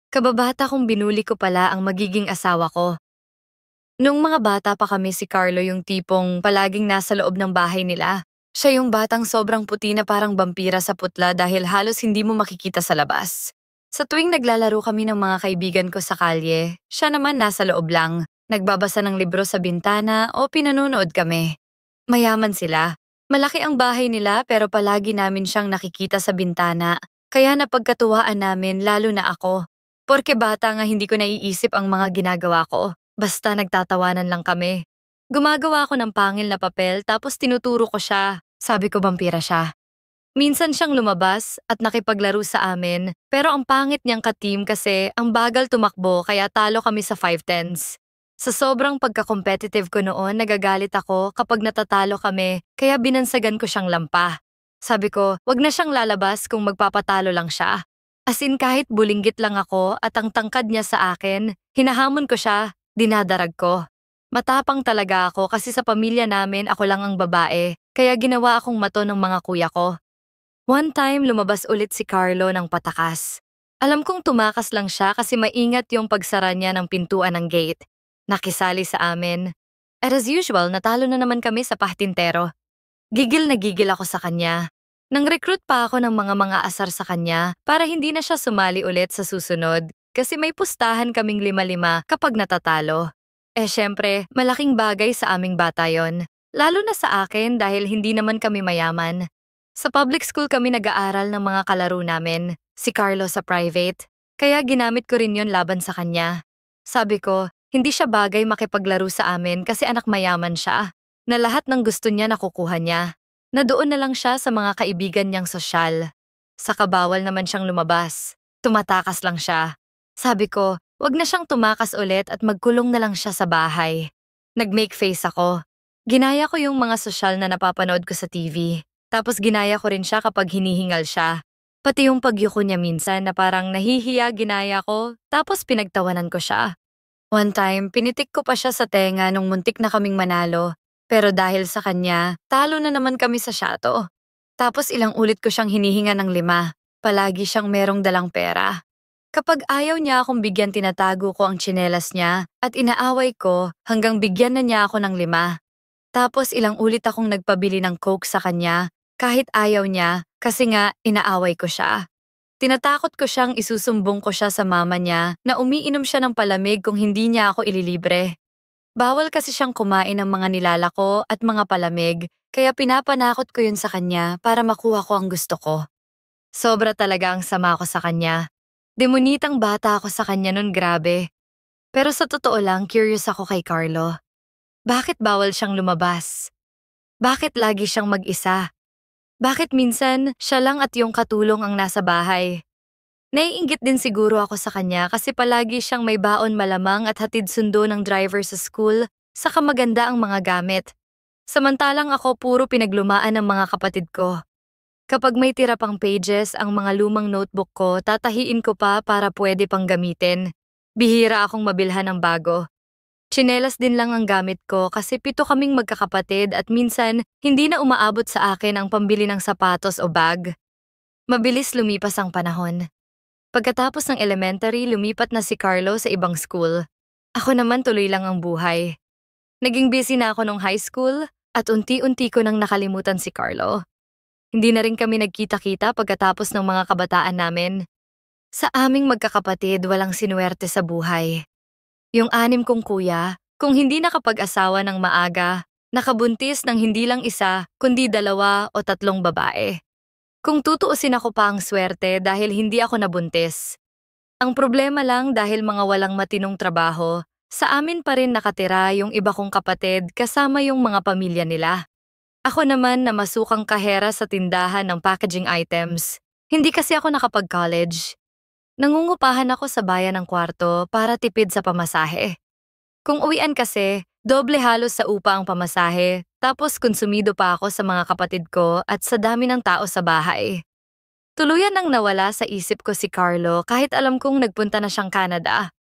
Kababata kong binuli ko pala ang magiging asawa ko. Nung mga bata pa kami si Carlo yung tipong palaging nasa loob ng bahay nila. Siya yung batang sobrang puti na parang vampira sa putla dahil halos hindi mo makikita sa labas. Sa tuwing naglalaro kami ng mga kaibigan ko sa kalye, siya naman nasa loob lang, nagbabasa ng libro sa bintana o pinanonood kami. Mayaman sila. Malaki ang bahay nila pero palagi namin siyang nakikita sa bintana. Kaya napagkatuwaan namin lalo na ako. Porke bata nga hindi ko naiisip ang mga ginagawa ko. Basta nagtatawanan lang kami. Gumagawa ako ng pangil na papel tapos tinuturo ko siya. Sabi ko vampira siya. Minsan siyang lumabas at nakipaglaro sa amin pero ang pangit niyang ka-team kasi ang bagal tumakbo kaya talo kami sa 5-10s. Sa sobrang pagka-competitive ko noon, nagagalit ako kapag natatalo kami kaya binansagan ko siyang lampa. Sabi ko, wag na siyang lalabas kung magpapatalo lang siya. As in kahit bulinggit lang ako at ang tangkad niya sa akin, hinahamon ko siya, dinadarag ko. Matapang talaga ako kasi sa pamilya namin ako lang ang babae, kaya ginawa akong mato ng mga kuya ko. One time lumabas ulit si Carlo ng patakas. Alam kong tumakas lang siya kasi maingat yung pagsara niya ng pintuan ng gate. Nakisali sa amin. At as usual, natalo na naman kami sa pahtintero. Gigil na gigil ako sa kanya. Nang-recruit pa ako ng mga asar sa kanya para hindi na siya sumali ulit sa susunod kasi may pustahan kaming 5-5 kapag natatalo. Syempre, malaking bagay sa aming bata yon. Lalo na sa akin dahil hindi naman kami mayaman. Sa public school kami nag-aaral ng mga kalaro namin, si Carlo sa private. Kaya ginamit ko rin yon laban sa kanya. Sabi ko, hindi siya bagay makipaglaro sa amin kasi anak mayaman siya. Na lahat ng gusto niya nakukuha niya. Na doon na lang siya sa mga kaibigan niyang sosyal. Saka bawal naman siyang lumabas. Tumatakas lang siya. Sabi ko, wag na siyang tumakas ulit at magkulong na lang siya sa bahay. Nag-make face ako. Ginaya ko yung mga sosyal na napapanood ko sa TV. Tapos ginaya ko rin siya kapag hinihingal siya. Pati yung pagyuko niya minsan na parang nahihiya ginaya ko, tapos pinagtawanan ko siya. One time, pinitik ko pa siya sa tenga nung muntik na kaming manalo. Pero dahil sa kanya, talo na naman kami sa shato. Tapos ilang ulit ko siyang hinihinga ng 5. Palagi siyang merong dalang pera. Kapag ayaw niya akong bigyan tinatago ko ang tsinelas niya at inaaway ko hanggang bigyan na niya ako ng 5. Tapos ilang ulit akong nagpabili ng Coke sa kanya kahit ayaw niya kasi nga inaaway ko siya. Tinatakot ko siyang isusumbong ko siya sa mama niya na umiinom siya ng palamig kung hindi niya ako ililibre. Bawal kasi siyang kumain ng mga nilalako at mga palamig kaya pinapanakot ko yun sa kanya para makuha ko ang gusto ko. Sobra talaga ang sama ko sa kanya. Demonitang bata ako sa kanya nun, grabe. Pero sa totoo lang, curious ako kay Carlo. Bakit bawal siyang lumabas? Bakit lagi siyang mag-isa? Bakit minsan siya lang at yung katulong ang nasa bahay? Naiinggit din siguro ako sa kanya kasi palagi siyang may baon malamang at hatid sundo ng driver sa school, saka maganda ang mga gamit. Samantalang ako puro pinaglumaan ng mga kapatid ko. Kapag may tira pang pages ang mga lumang notebook ko, tatahiin ko pa para pwede pang gamitin. Bihira akong mabilhan ng bago. Tsinelas din lang ang gamit ko kasi 7 kaming magkakapatid at minsan hindi na umaabot sa akin ang pambili ng sapatos o bag. Mabilis lumipas ang panahon. Pagkatapos ng elementary, lumipat na si Carlo sa ibang school. Ako naman tuloy lang ang buhay. Naging busy na ako nung high school at unti-unti ko nang nakalimutan si Carlo. Hindi na rin kami nagkita-kita pagkatapos ng mga kabataan namin. Sa aming magkakapatid, walang sinuwerte sa buhay. Yung 6 kong kuya, kung hindi nakapag-asawa ng maaga, nakabuntis ng hindi lang isa, kundi 2 o 3 babae. Kung tutuusin ako pa ang swerte dahil hindi ako nabuntis. Ang problema lang dahil mga walang matinong trabaho, sa amin pa rin nakatira yung iba kong kapatid kasama yung mga pamilya nila. Ako naman na masukang kahera sa tindahan ng packaging items. Hindi kasi ako nakapag-college. Nangungupahan ako sa bayan ng kwarto para tipid sa pamasahe. Kung uwian kasi, doble halos sa upa ang pamasahe, tapos konsumido pa ako sa mga kapatid ko at sa dami ng tao sa bahay. Tuluyan nang nawala sa isip ko si Carlo kahit alam kong nagpunta na siyang Canada.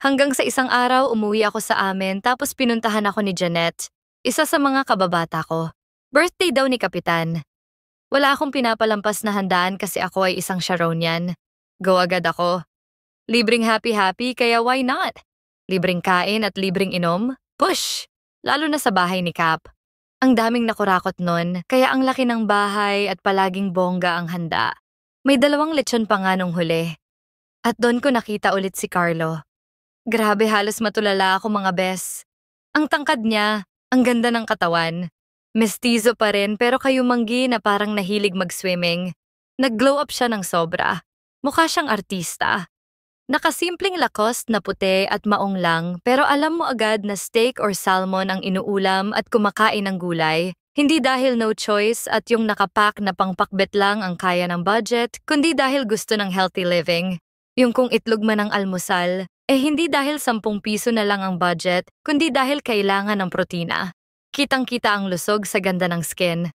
Hanggang sa isang araw umuwi ako sa amin tapos pinuntahan ako ni Janet, isa sa mga kababata ko. Birthday daw ni Kapitan. Wala akong pinapalampas na handaan kasi ako ay isang Sharonian. Go agad ako. Libreng happy-happy kaya why not? Libreng kain at libreng inom? Push! Lalo na sa bahay ni Cap. Ang daming nakurakot nun, kaya ang laki ng bahay at palaging bongga ang handa. May 2 lechon pa nga nung huli. At doon ko nakita ulit si Carlo. Grabe, halos matulala ako mga bes. Ang tangkad niya, ang ganda ng katawan. Mestizo pa rin pero kayumanggi na parang nahilig mag-swimming. Nag-glow up siya ng sobra. Mukha siyang artista. Nakasimpleng Lacoste na puti at maong lang pero alam mo agad na steak or salmon ang inuulam at kumakain ng gulay. Hindi dahil no choice at yung nakapack na pangpakbet lang ang kaya ng budget, kundi dahil gusto ng healthy living. Yung kung itlog man ang almusal, hindi dahil 10 piso na lang ang budget, kundi dahil kailangan ng protina. Kitang-kita ang lusog sa ganda ng skin.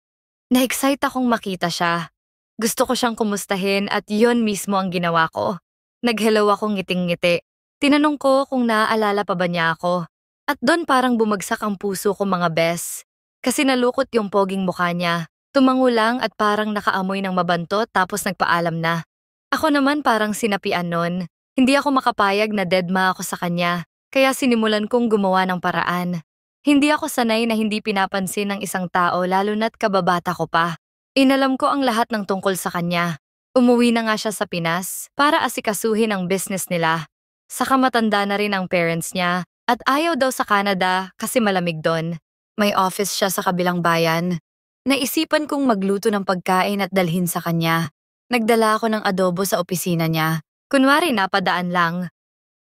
Na-excite akong makita siya. Gusto ko siyang kumustahin at yon mismo ang ginawa ko. Nag-hello akong ngiting-ngiti. Tinanong ko kung naaalala pa ba niya ako. At doon parang bumagsak ang puso ko mga bes. Kasi nalukot yung poging mukha niya. Tumango lang at parang nakaamoy ng mabantot tapos nagpaalam na. Ako naman parang sinapian nun. Hindi ako makapayag na deadma ako sa kanya. Kaya sinimulan kong gumawa ng paraan. Hindi ako sanay na hindi pinapansin ng isang tao lalo na't kababata ko pa. Inalam ko ang lahat ng tungkol sa kanya. Umuwi na nga siya sa Pinas para asikasuhin ang business nila. Saka matanda na rin ang parents niya at ayaw daw sa Canada kasi malamig doon. May office siya sa kabilang bayan. Naisipan kong magluto ng pagkain at dalhin sa kanya. Nagdala ako ng adobo sa opisina niya. Kunwari napadaan lang.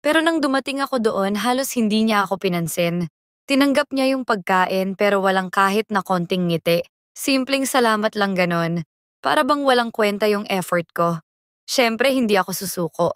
Pero nang dumating ako doon, halos hindi niya ako pinansin. Tinanggap niya yung pagkain pero walang kahit na konting ngiti. Simpleng salamat lang ganon. Para bang walang kwenta yung effort ko. Siyempre, hindi ako susuko.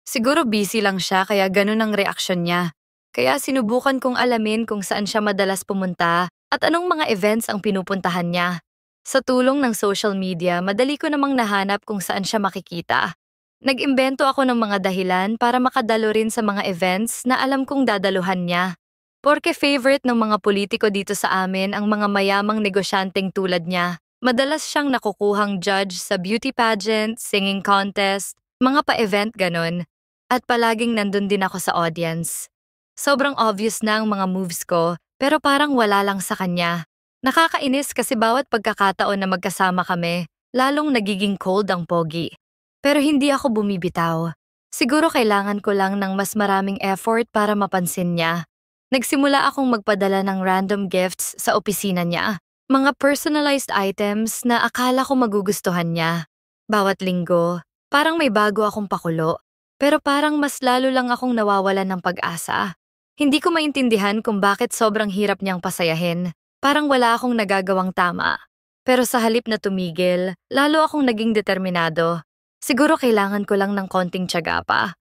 Siguro busy lang siya kaya ganun ang reaksyon niya. Kaya sinubukan kong alamin kung saan siya madalas pumunta at anong mga events ang pinupuntahan niya. Sa tulong ng social media, madali ko namang nahanap kung saan siya makikita. Nag-imbento ako ng mga dahilan para makadalo rin sa mga events na alam kong dadaluhan niya. Porque favorite ng mga politiko dito sa amin ang mga mayamang negosyanteng tulad niya. Madalas siyang nakukuhang judge sa beauty pageant, singing contest, mga pa-event ganon. At palaging nandun din ako sa audience. Sobrang obvious na ang mga moves ko, pero parang wala lang sa kanya. Nakakainis kasi bawat pagkakataon na magkasama kami, lalong nagiging cold ang pogi. Pero hindi ako bumibitaw. Siguro kailangan ko lang ng mas maraming effort para mapansin niya. Nagsimula akong magpadala ng random gifts sa opisina niya. Mga personalized items na akala ko magugustuhan niya. Bawat linggo, parang may bago akong pakulo. Pero parang mas lalo lang akong nawawalan ng pag-asa. Hindi ko maintindihan kung bakit sobrang hirap niyang pasayahin. Parang wala akong nagagawang tama. Pero sa halip na tumigil, lalo akong naging determinado. Siguro kailangan ko lang ng konting tiyaga pa.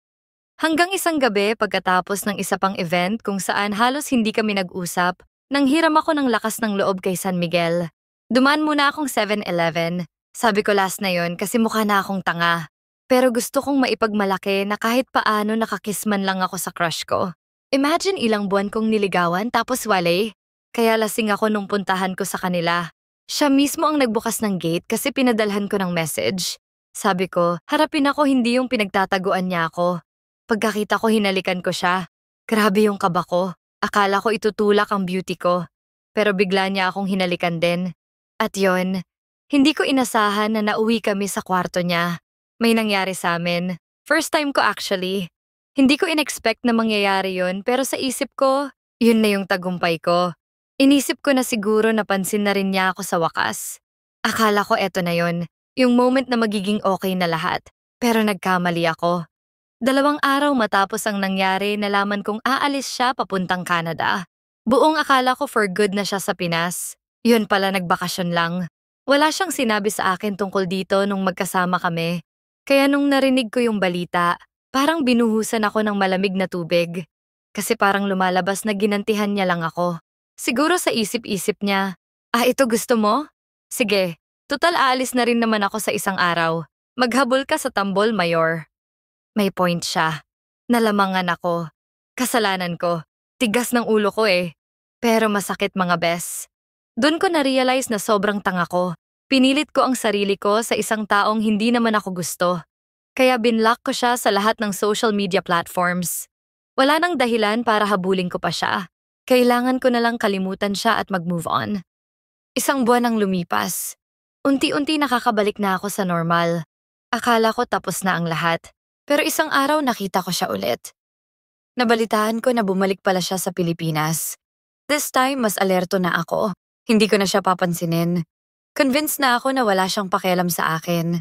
Hanggang isang gabi pagkatapos ng isa pang event kung saan halos hindi kami nag-usap, nanghiram ako ng lakas ng loob kay San Miguel. Dumaan muna akong 7-Eleven. Sabi ko last na yon kasi mukha na akong tanga. Pero gusto kong maipagmalaki na kahit paano nakakiss man lang ako sa crush ko. Imagine ilang buwan kong niligawan tapos wale. Kaya lasing ako nung puntahan ko sa kanila. Siya mismo ang nagbukas ng gate kasi pinadalhan ko ng message. Sabi ko, harapin ako hindi yung pinagtataguan niya ako. Pagkakita ko hinalikan ko siya. Grabe yung kaba ko. Akala ko itutulak ang beauty ko. Pero bigla niya akong hinalikan din. At yon, hindi ko inasahan na nauwi kami sa kwarto niya. May nangyari sa amin. First time ko actually. Hindi ko in-expect na mangyayari yon pero sa isip ko, yun na yung tagumpay ko. Inisip ko na siguro napansin na rin niya ako sa wakas. Akala ko eto na yon, yung moment na magiging okay na lahat. Pero nagkamali ako. 2 araw matapos ang nangyari, nalaman kong aalis siya papuntang Canada. Buong akala ko for good na siya sa Pinas. Yun pala nagbakasyon lang. Wala siyang sinabi sa akin tungkol dito nung magkasama kami. Kaya nung narinig ko yung balita, parang binuhusan ako ng malamig na tubig. Kasi parang lumalabas na ginantihan niya lang ako. Siguro sa isip-isip niya, ito gusto mo? Sige, tutal aalis na rin naman ako sa isang araw. Maghabol ka sa Tambol, Mayor. May point siya. Nalamangan ako. Kasalanan ko. Tigas ng ulo ko eh. Pero masakit mga bes. Doon ko na-realize na sobrang tanga ko. Pinilit ko ang sarili ko sa isang taong hindi naman ako gusto. Kaya binlock ko siya sa lahat ng social media platforms. Wala nang dahilan para habulin ko pa siya. Kailangan ko na lang kalimutan siya at mag-move on. Isang buwan ang lumipas. Unti-unti nakakabalik na ako sa normal. Akala ko tapos na ang lahat. Pero isang araw nakita ko siya ulit. Nabalitaan ko na bumalik pala siya sa Pilipinas. This time, mas alerto na ako. Hindi ko na siya papansinin. Convinced na ako na wala siyang pakialam sa akin.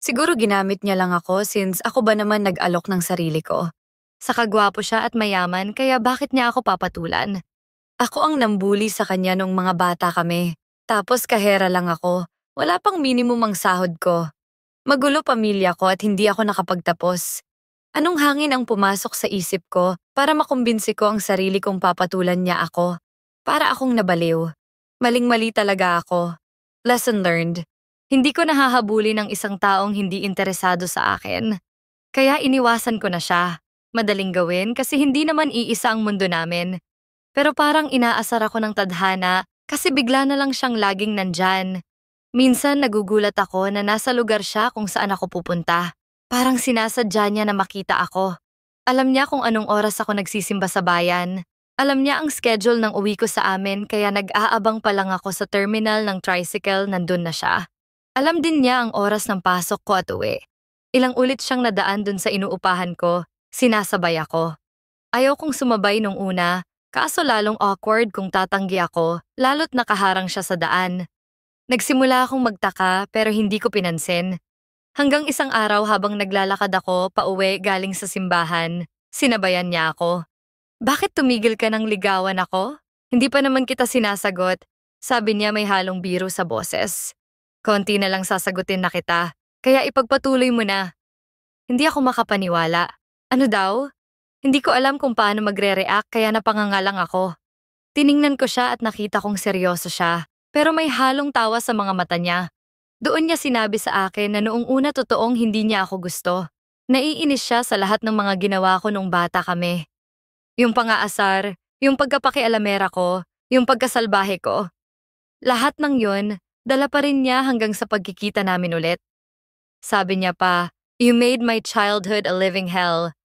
Siguro ginamit niya lang ako since ako ba naman nag-alok ng sarili ko. Saka gwapo siya at mayaman kaya bakit niya ako papatulan? Ako ang nambuli sa kanya nung mga bata kami. Tapos kahera lang ako. Wala pang minimum ang sahod ko. Magulo pamilya ko at hindi ako nakapagtapos. Anong hangin ang pumasok sa isip ko para makumbinsi ko ang sarili kong papatulan niya ako? Para akong nabaliw. Maling-mali talaga ako. Lesson learned. Hindi ko nahahabulin ng isang taong hindi interesado sa akin. Kaya iniwasan ko na siya. Madaling gawin kasi hindi naman iisa ang mundo namin. Pero parang inaasar ako ng tadhana kasi bigla na lang siyang laging nandyan. Minsan nagugulat ako na nasa lugar siya kung saan ako pupunta. Parang sinasadya niya na makita ako. Alam niya kung anong oras ako nagsisimba sa bayan. Alam niya ang schedule ng uwi ko sa amin kaya nag-aabang pa lang ako sa terminal ng tricycle, nandun na siya. Alam din niya ang oras ng pasok ko at uwi. Ilang ulit siyang nadaan dun sa inuupahan ko, sinasabay ako. Ayaw kong sumabay nung una, kaso lalong awkward kung tatanggi ako, lalo't nakaharang siya sa daan. Nagsimula akong magtaka pero hindi ko pinansin. Hanggang isang araw habang naglalakad ako pauwi galing sa simbahan, sinabayan niya ako. Bakit tumigil ka ng ligawan ako? Hindi pa naman kita sinasagot. Sabi niya may halong biro sa boses. Konti na lang sasagutin na kita, kaya ipagpatuloy mo na. Hindi ako makapaniwala. Ano daw? Hindi ko alam kung paano magre-react kaya napangangalang ako. Tiningnan ko siya at nakita kong seryoso siya, pero may halong tawa sa mga mata niya. Doon niya sinabi sa akin na noong una totoong hindi niya ako gusto. Naiinis siya sa lahat ng mga ginawa ko nung bata kami. Yung pang-aasar, yung pagkapakialamera ko, yung pagkasalbahe ko. Lahat ng yun, dala pa rin niya hanggang sa pagkikita namin ulit. Sabi niya pa, "You made my childhood a living hell."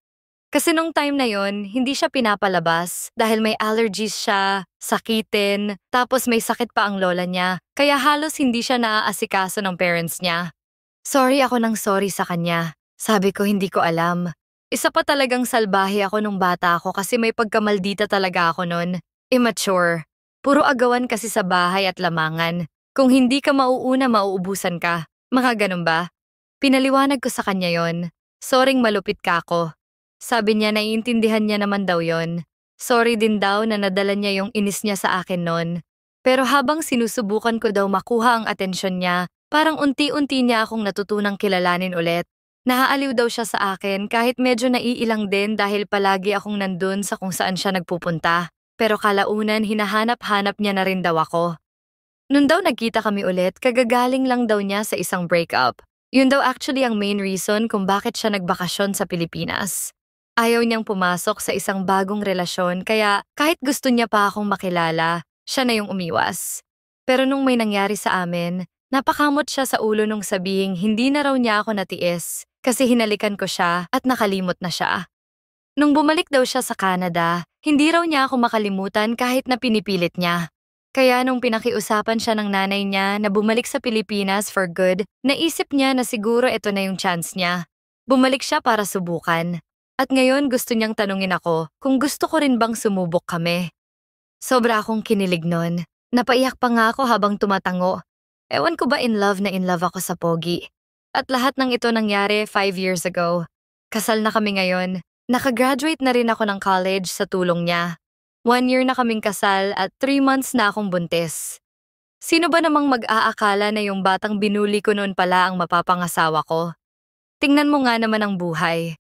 Kasi nung time na yon, hindi siya pinapalabas dahil may allergies siya, sakitin, tapos may sakit pa ang lola niya, kaya halos hindi siya naaasikaso ng parents niya. Sorry ako ng sorry sa kanya. Sabi ko hindi ko alam. Isa pa talagang salbahe ako nung bata ako kasi may pagkamaldita talaga ako nun. Immature. Puro agawan kasi sa bahay at lamangan. Kung hindi ka mauuna, mauubusan ka. Mga ganun ba? Pinaliwanag ko sa kanya yon. Soring malupit ka ako. Sabi niya naiintindihan niya naman daw yon. Sorry din daw na nadala niya yung inis niya sa akin nun. Pero habang sinusubukan ko daw makuha ang atensyon niya, parang unti-unti niya akong natutunang kilalanin ulit. Naaaliw daw siya sa akin kahit medyo naiilang din dahil palagi akong nandun sa kung saan siya nagpupunta. Pero kalaunan hinahanap-hanap niya na rin daw ako. Noon daw nagkita kami ulit, kagagaling lang daw niya sa isang breakup. Yun daw actually ang main reason kung bakit siya nagbakasyon sa Pilipinas. Ayaw niyang pumasok sa isang bagong relasyon kaya kahit gusto niya pa akong makilala, siya na yung umiwas. Pero nung may nangyari sa amin, napakamot siya sa ulo nung sabihing hindi na raw niya ako natiis kasi hinalikan ko siya at nakalimot na siya. Nung bumalik daw siya sa Canada, hindi raw niya ako makalimutan kahit na pinipilit niya. Kaya nung pinakiusapan siya ng nanay niya na bumalik sa Pilipinas for good, naisip niya na siguro ito na yung chance niya. Bumalik siya para subukan. At ngayon gusto niyang tanungin ako kung gusto ko rin bang sumubok kami. Sobra akong kinilig nun. Napaiyak pa nga ako habang tumatango. Ewan ko ba in love ako sa pogi. At lahat ng ito nangyari 5 years ago. Kasal na kami ngayon. Nakagraduate na rin ako ng college sa tulong niya. 1 year na kaming kasal at 3 months na akong buntis. Sino ba namang mag-aakala na yung batang binuli ko noon pala ang mapapangasawa ko? Tingnan mo nga naman ang buhay.